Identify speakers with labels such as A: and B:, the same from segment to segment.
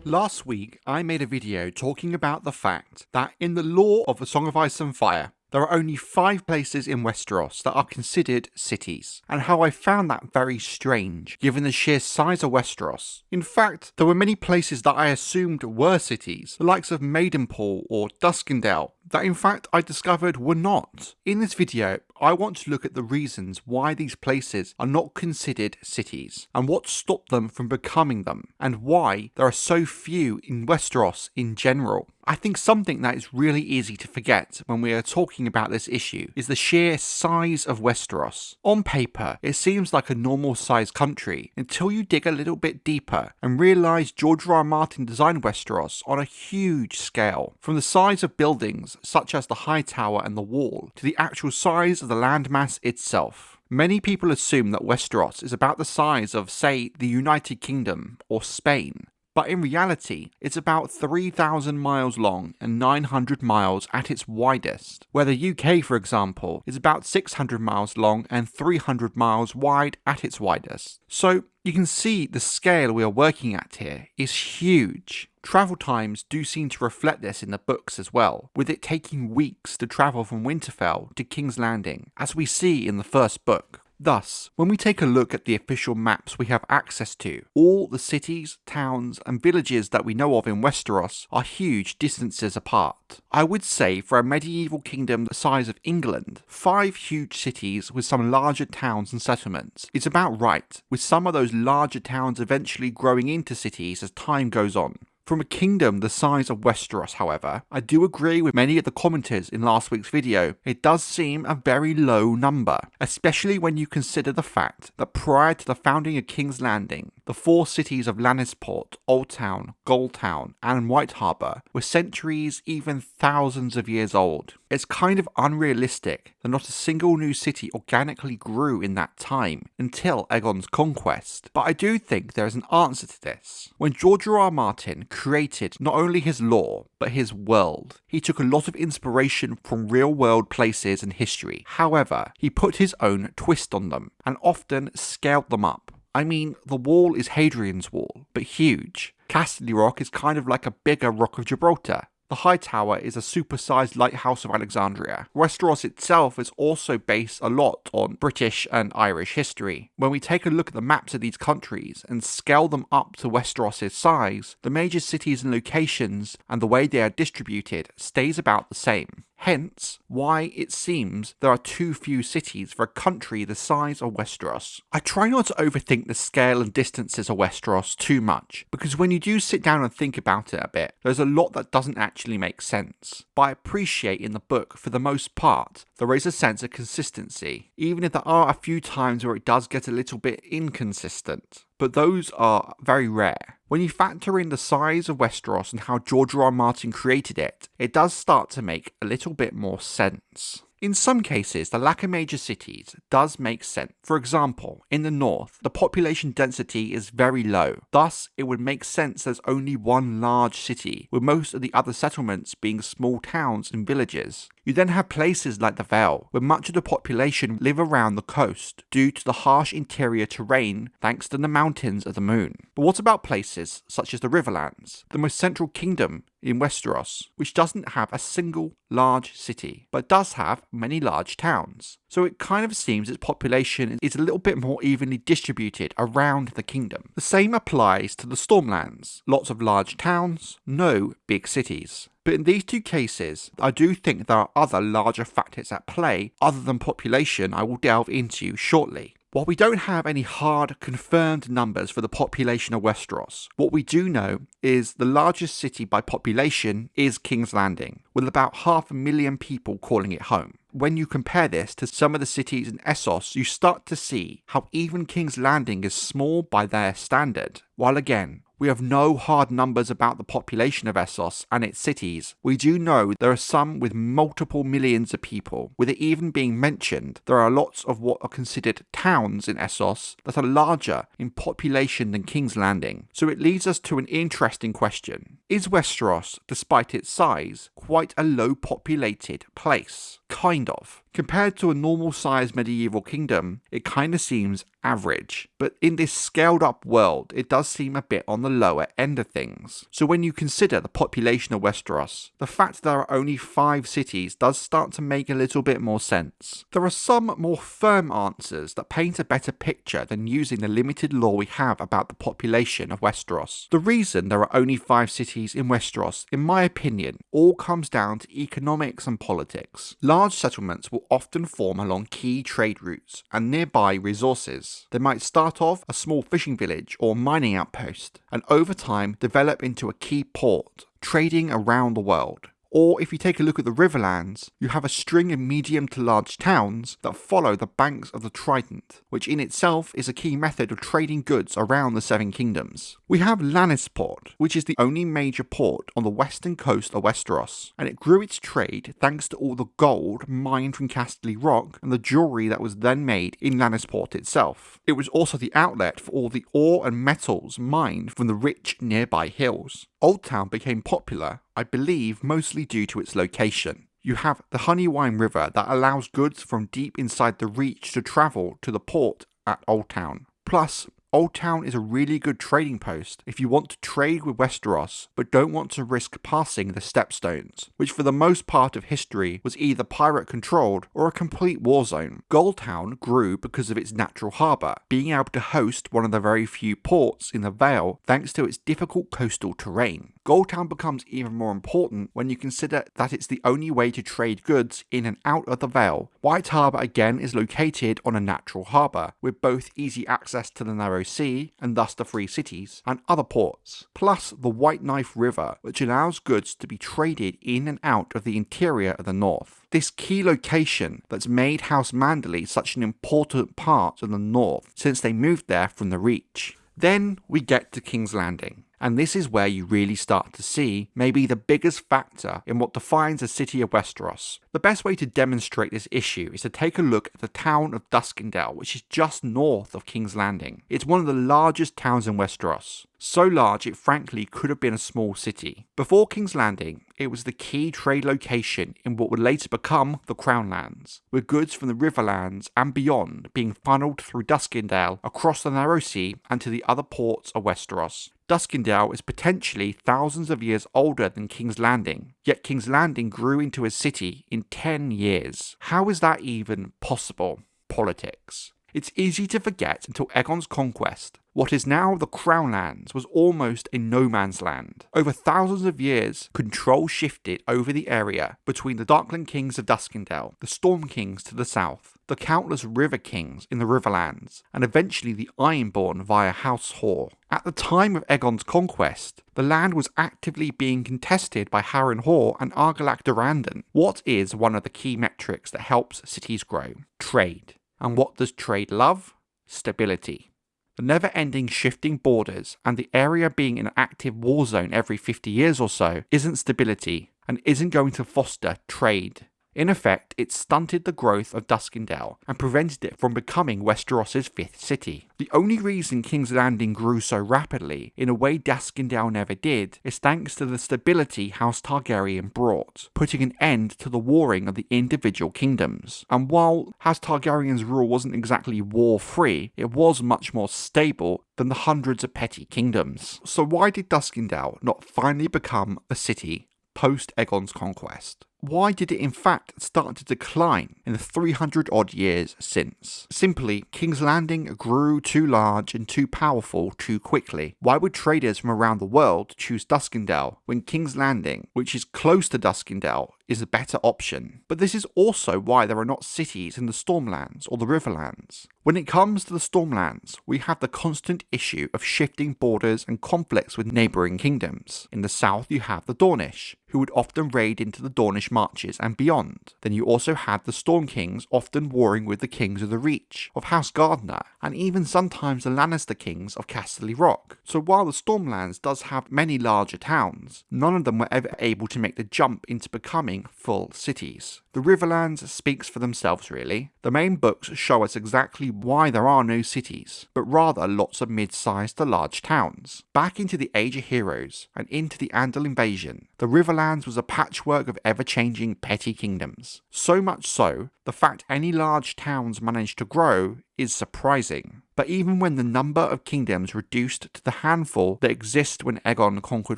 A: Last week, I made a video talking about the fact that in the lore of A Song of Ice and Fire, there are only 5 places in Westeros that are considered cities, and how I found that very strange given the sheer size of Westeros. In fact, there were many places that I assumed were cities, the likes of Maidenpool or Duskendale, that in fact I discovered were not. In this video, I want to look at the reasons why these places are not considered cities, and what stopped them from becoming them, and why there are so few in Westeros in general. I think something that is really easy to forget when we are talking about this issue is the sheer size of Westeros. On paper, it seems like a normal sized country until you dig a little bit deeper and realise George R. R. Martin designed Westeros on a huge scale. From the size of buildings such as the High Tower and the Wall to the actual size of the landmass itself. Many people assume that Westeros is about the size of, say, the United Kingdom or Spain. But in reality, it's about 3,000 miles long and 900 miles at its widest, where the UK, for example, is about 600 miles long and 300 miles wide at its widest. So you can see the scale we are working at here is huge. Travel times do seem to reflect this in the books as well, with it taking weeks to travel from Winterfell to King's Landing, as we see in the first book. Thus, when we take a look at the official maps we have access to, all the cities, towns, and villages that we know of in Westeros are huge distances apart. I would say for a medieval kingdom the size of England, 5 huge cities with some larger towns and settlements is about right, with some of those larger towns eventually growing into cities as time goes on. From a kingdom the size of Westeros, however, I do agree with many of the commenters in last week's video. It does seem a very low number, especially when you consider the fact that prior to the founding of King's Landing, the 4 cities of Lannisport, Old Town, Gold Town, and White Harbour were centuries, even thousands of years old. It's kind of unrealistic that not a single new city organically grew in that time until Aegon's conquest. But I do think there is an answer to this. When George R. R. Martin created not only his lore, but his world, he took a lot of inspiration from real-world places and history. However, he put his own twist on them, and often scaled them up. I mean, the Wall is Hadrian's Wall, but huge. Casterly Rock is kind of like a bigger Rock of Gibraltar. The High Tower is a supersized lighthouse of Alexandria. Westeros itself is also based a lot on British and Irish history. When we take a look at the maps of these countries and scale them up to Westeros' size, the major cities and locations and the way they are distributed stays about the same. Hence, why it seems there are too few cities for a country the size of Westeros. I try not to overthink the scale and distances of Westeros too much, because when you do sit down and think about it a bit, there's a lot that doesn't actually make sense. But I appreciate in the book, for the most part, there is a sense of consistency, even if there are a few times where it does get a little bit inconsistent. But those are very rare. When you factor in the size of Westeros and how George R. R. Martin created it, it does start to make a little bit more sense. In some cases, the lack of major cities does make sense. For example, in the north, the population density is very low. Thus, it would make sense there's only one large city, with most of the other settlements being small towns and villages. You then have places like the Vale, where much of the population live around the coast due to the harsh interior terrain thanks to the mountains of the moon. But what about places such as the Riverlands, the most central kingdom in Westeros, which doesn't have a single large city, but does have many large towns? So it kind of seems its population is a little bit more evenly distributed around the kingdom. The same applies to the Stormlands. Lots of large towns, no big cities. But in these 2 cases, I do think there are other larger factors at play other than population I will delve into shortly. While we don't have any hard, confirmed numbers for the population of Westeros, what we do know is the largest city by population is King's Landing, with about 500,000 people calling it home. When you compare this to some of the cities in Essos, you start to see how even King's Landing is small by their standard. While again, we have no hard numbers about the population of Essos and its cities, we do know there are some with multiple millions of people. With it even being mentioned, there are lots of what are considered towns in Essos that are larger in population than King's Landing. So it leads us to an interesting question. Is Westeros, despite its size, quite a low populated place? Kind of. Compared to a normal sized medieval kingdom, it kinda seems average, but in this scaled up world, it does seem a bit on the lower end of things. So when you consider the population of Westeros, the fact there are only 5 cities does start to make a little bit more sense. There are some more firm answers that paint a better picture than using the limited lore we have about the population of Westeros. The reason there are only 5 cities in Westeros, in my opinion, all comes down to economics and politics. Large settlements will often form along key trade routes and nearby resources. They might start off a small fishing village or mining outpost, and over time develop into a key port, trading around the world. Or if you take a look at the Riverlands, you have a string of medium to large towns that follow the banks of the Trident, which in itself is a key method of trading goods around the Seven Kingdoms. We have Lannisport, which is the only major port on the western coast of Westeros, and it grew its trade thanks to all the gold mined from Casterly Rock and the jewellery that was then made in Lannisport itself. It was also the outlet for all the ore and metals mined from the rich nearby hills. Old Town became popular, I believe, mostly due to its location. You have the Honeywine River that allows goods from deep inside the Reach to travel to the port at Old Town. Plus, Old Town is a really good trading post if you want to trade with Westeros but don't want to risk passing the Stepstones, which for the most part of history was either pirate controlled or a complete war zone. Goldtown grew because of its natural harbour, being able to host one of the very few ports in the Vale thanks to its difficult coastal terrain. Goldtown becomes even more important when you consider that it's the only way to trade goods in and out of the Vale. White Harbour again is located on a natural harbour, with both easy access to the narrow sea, and thus the free cities, and other ports, plus the White Knife River, which allows goods to be traded in and out of the interior of the north. This key location that's made House Manderley such an important part of the north since they moved there from the Reach. Then we get to King's Landing. And this is where you really start to see maybe the biggest factor in what defines a city of Westeros. The best way to demonstrate this issue is to take a look at the town of Duskendale, which is just north of King's Landing. It's one of the largest towns in Westeros. So large it frankly could have been a small city. Before King's Landing, it was the key trade location in what would later become the Crown Lands, with goods from the Riverlands and beyond being funneled through Duskendale across the Narrow Sea and to the other ports of Westeros. Duskendale is potentially thousands of years older than King's Landing, yet King's Landing grew into a city in 10 years. How is that even possible? Politics. It's easy to forget until Aegon's conquest. What is now the Crown Lands was almost a no man's land. Over thousands of years, control shifted over the area between the Darkland Kings of Duskendale, the Storm Kings to the south, the countless River Kings in the Riverlands, and eventually the Ironborn via House Hoare. At the time of Aegon's conquest, the land was actively being contested by Harren Hoare and Argilac Durrandon. What is one of the key metrics that helps cities grow? Trade. And what does trade love? Stability. The never-ending shifting borders and the area being an active war zone every 50 years or so isn't stability and isn't going to foster trade. In effect, it stunted the growth of Duskendale and prevented it from becoming Westeros' 5th city. The only reason King's Landing grew so rapidly, in a way Duskendale never did, is thanks to the stability House Targaryen brought, putting an end to the warring of the individual kingdoms. And while House Targaryen's rule wasn't exactly war-free, it was much more stable than the hundreds of petty kingdoms. So why did Duskendale not finally become a city post Aegon's conquest? Why did it in fact start to decline in the 300 odd years since? Simply, King's Landing grew too large and too powerful too quickly. Why would traders from around the world choose Duskendale when King's Landing, which is close to Duskendale, is a better option? But this is also why there are not cities in the Stormlands or the Riverlands. When it comes to the Stormlands, we have the constant issue of shifting borders and conflicts with neighbouring kingdoms. In the south you have the Dornish, who would often raid into the Dornish marches and beyond. Then you also had the Storm Kings often warring with the Kings of the Reach, of House Gardner, and even sometimes the Lannister Kings of Casterly Rock. So while the Stormlands does have many larger towns, none of them were ever able to make the jump into becoming full cities. The The Riverlands speaks for themselves really. The main books show us exactly why there are no cities, but rather lots of mid-sized to large towns. Back into the Age of Heroes and into the Andal invasion, the Riverlands was a patchwork of ever-changing petty kingdoms. So much so, the fact any large towns managed to grow is surprising. But even when the number of kingdoms reduced to the handful that exist when Aegon conquered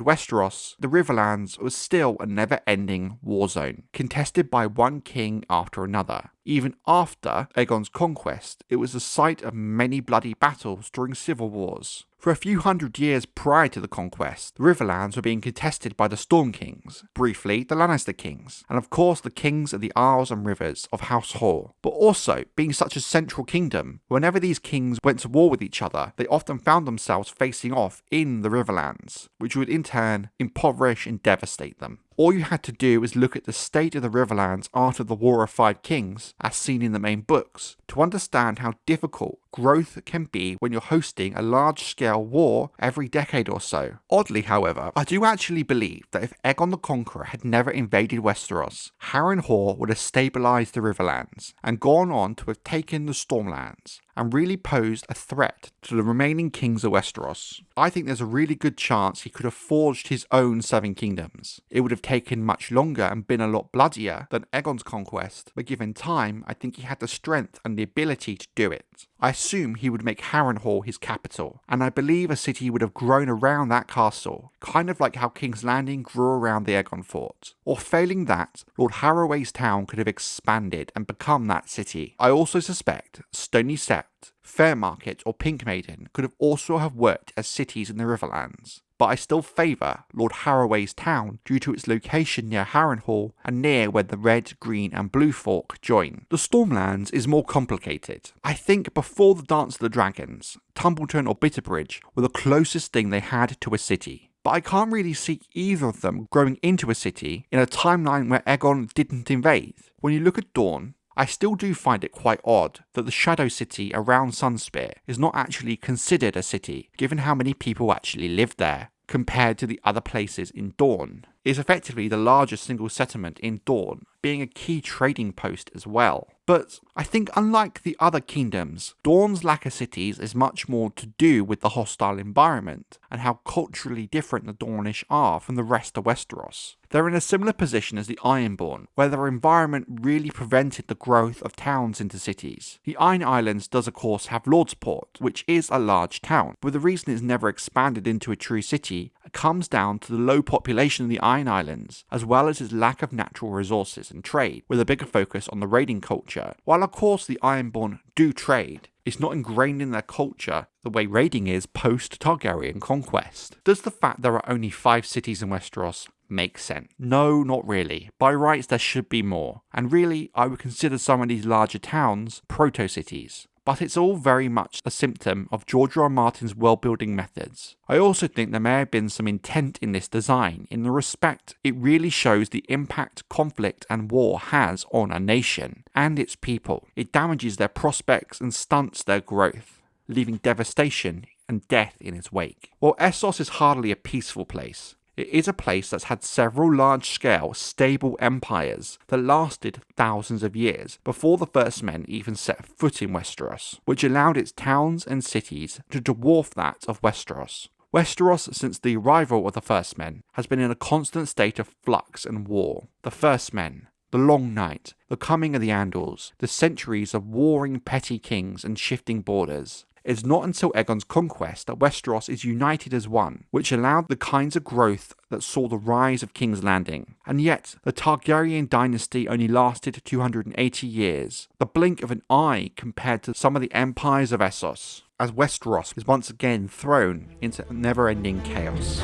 A: Westeros, the Riverlands was still a never-ending war zone, contested by one king after another. Even after Aegon's conquest, it was the site of many bloody battles during civil wars. For a few hundred years prior to the conquest, the Riverlands were being contested by the Storm Kings, briefly the Lannister Kings, and of course the kings of the Isles and Rivers of House Hoare. But also, being such a central kingdom, whenever these kings went to war with each other, they often found themselves facing off in the Riverlands, which would in turn impoverish and devastate them. All you had to do was look at the state of the Riverlands after the War of Five Kings, as seen in the main books, to understand how difficult growth can be when you're hosting a large-scale war every decade or so. Oddly, however, I do actually believe that if Aegon the Conqueror had never invaded Westeros, Harren would have stabilised the Riverlands and gone on to have taken the Stormlands and really posed a threat to the remaining kings of Westeros. I think there's a really good chance he could have forged his own Seven Kingdoms. It would have taken much longer and been a lot bloodier than Aegon's conquest, but given time, I think he had the strength and the ability to do it. I assume he would make Harrenhal his capital, and I believe a city would have grown around that castle, kind of like how King's Landing grew around the Aegon fort. Or failing that, Lord Harroway's town could have expanded and become that city. I also suspect Stony Sept, Fairmarket or Pink Maiden could have also have worked as cities in the Riverlands. But I still favour Lord Harroway's town due to its location near Harrenhal and near where the Red, Green and Blue Fork join. The Stormlands is more complicated. I think before the Dance of the Dragons, Tumbleton or Bitterbridge were the closest thing they had to a city. But I can't really see either of them growing into a city in a timeline where Aegon didn't invade. When you look at Dorne, I still do find it quite odd that the Shadow City around Sunspear is not actually considered a city, given how many people actually live there, compared to the other places in Dorne. It is effectively the largest single settlement in Dorne, being a key trading post as well. But I think unlike the other kingdoms, Dorne's lack of cities is much more to do with the hostile environment and how culturally different the Dornish are from the rest of Westeros. They're in a similar position as the Ironborn, where their environment really prevented the growth of towns into cities. The Iron Islands does of course have Lordsport, which is a large town, but the reason it's never expanded into a true city comes down to the low population of the Iron Islands, as well as its lack of natural resources and trade, with a bigger focus on the raiding culture. While of course the Ironborn do trade, it's not ingrained in their culture the way raiding is post-Targaryen conquest. Does the fact there are only 5 cities in Westeros make sense? No, not really. By rights there should be more, and really I would consider some of these larger towns proto-cities. But it's all very much a symptom of George R. R. Martin's world-building methods. I also think there may have been some intent in this design, in the respect it really shows the impact conflict and war has on a nation and its people. It damages their prospects and stunts their growth, leaving devastation and death in its wake. While Essos is hardly a peaceful place, it is a place that's had several large-scale, stable empires that lasted thousands of years before the First Men even set foot in Westeros, which allowed its towns and cities to dwarf that of Westeros. Westeros, since the arrival of the First Men, has been in a constant state of flux and war. The First Men, the Long Night, the coming of the Andals, the centuries of warring petty kings and shifting borders. It's not until Aegon's conquest that Westeros is united as one, which allowed the kinds of growth that saw the rise of King's Landing. And yet, the Targaryen dynasty only lasted 280 years, the blink of an eye compared to some of the empires of Essos, as Westeros is once again thrown into never-ending chaos.